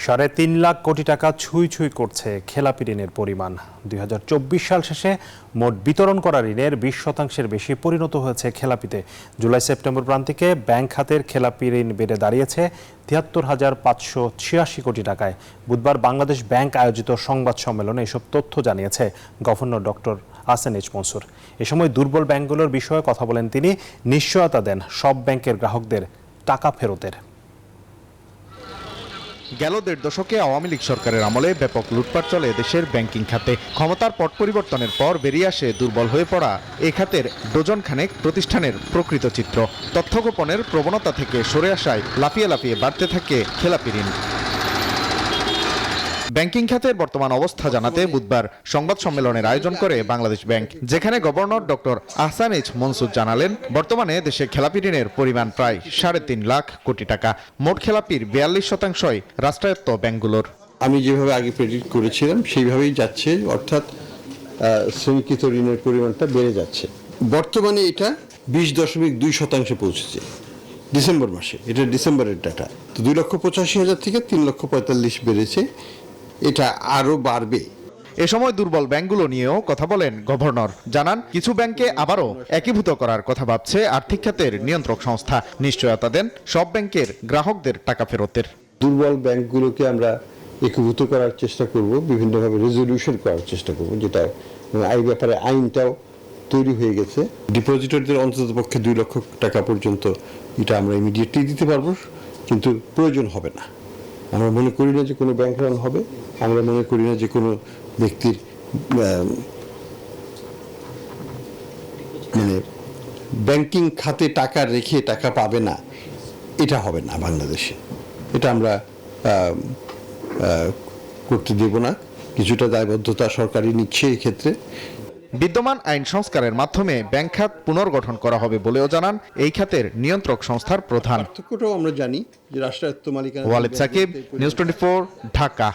৩.৫ লাখ কোটি টাকা ছুঁই ছুঁই করছে খেলাপি ঋণের পরিমাণ। ২০২৪ সাল শেষে মোট বিতরণ করা ঋণের ২০% বেশি পরিণত হয়েছে খেলাপিতে। জুলাই সেপ্টেম্বর প্রান্তিকে ব্যাংক খাতের খেলাপি ঋণ বেড়ে দাঁড়িয়েছে ৭৩,৫৮৬ কোটি টাকায়। বুধবার বাংলাদেশ ব্যাংক আয়োজিত সংবাদ সম্মেলনে এসব তথ্য জানিয়েছে governor doctor Hasan H Mansur. এ সময় দুর্বল ব্যাংকগুলোর বিষয়ে কথা বলেন তিনি। নিশ্চয়তা দেন সব ব্যাংকের গ্রাহকদের টাকা ফেরতের। গেল ১.৫ দশকে আওয়ামী লীগ সরকারের আমলে ব্যাপক লুটপাট চলে দেশের ব্যাংকিং খাতে। ক্ষমতার পট পরিবর্তনের পর বেরিয়ে আসে দুর্বল হয়ে পড়া এই খাতের ডজনখানেক প্রতিষ্ঠানের প্রকৃত চিত্র। তথ্য গোপনের প্রবণতা থেকে সরে আসায় লাফিয়ে লাফিয়ে বাড়তে থাকে খেলাপি ঋণ। ব্যাংকিং খাতের বর্তমান অবস্থা জানাতে বুধবার সংবাদ সম্মেলনের আয়োজন করে বাংলাদেশ ব্যাংক, যেখানে governor doctor Hasan H Mansur জানালেন বর্তমানে দেশে খেলাপি ঋণের পরিমাণ প্রায় ৩.৫ লাখ কোটি টাকা। মোট খেলাপির ৪২%ই রাষ্ট্রায়ত্ত ব্যাংকগুলোর। আমি যেভাবে আগে প্রেডিক্ট করেছিলাম সেইভাবেই যাচ্ছে, অর্থাৎ শ্রেণীকৃত ঋণের পরিমাণটা বেড়ে যাচ্ছে। বর্তমানে এটা ২০.২% পৌঁছেছে ডিসেম্বর মাসে। এটা ডিসেম্বরের ডাটা। তো ২,৮৫,০০০ থেকে ৩,৪৫,০০০ বেড়েছে। এটা আরও বাড়বে। এ সময় দুর্বল ব্যাংকগুলো নিয়েও কথা বলেন গভর্নর। জানান কিছু ব্যাংকে আবারও একীভূত করার কথা ভাবছে আর্থিক খাতের নিয়ন্ত্রক সংস্থা। নিশ্চয়তা দেন সব ব্যাংকের গ্রাহকদের টাকা ফেরতের। দুর্বল ব্যাংকগুলোকে আমরা একীভূত করার চেষ্টা করব, বিভিন্নভাবে রেজলিউশন করার চেষ্টা করব, যেটা এই ব্যাপারে আইনটাও তৈরি হয়ে গেছে। ডিপোজিটরদের অন্ততপক্ষে ২ লক্ষ টাকা পর্যন্ত এটা আমরা ইমিডিয়েটলি দিতে পারবো, কিন্তু প্রয়োজন হবে না। আমরা মনে করি না যে কোনো ব্যাংক রান হবে। আমরা মনে করি না যে কোনো ব্যক্তির মানে ব্যাংকিং খাতে টাকা রেখে টাকা পাবে না, এটা হবে না বাংলাদেশে। এটা আমরা করতে দেব না। কিছুটা দায়বদ্ধতা সরকারই নিচ্ছে এই ক্ষেত্রে। বিদ্যমান আইন সংস্কারের মাধ্যমে ব্যাংক খাত পুনর্গঠন করা হবে বলেও জানান এই খাতের নিয়ন্ত্রক সংস্থার প্রধান। পার্থক্যটাও আমরা জানি যে রাষ্ট্রায়ত্ত মালিকানা। ওয়ালিদ সাকিব, নিউজ 24, ঢাকা।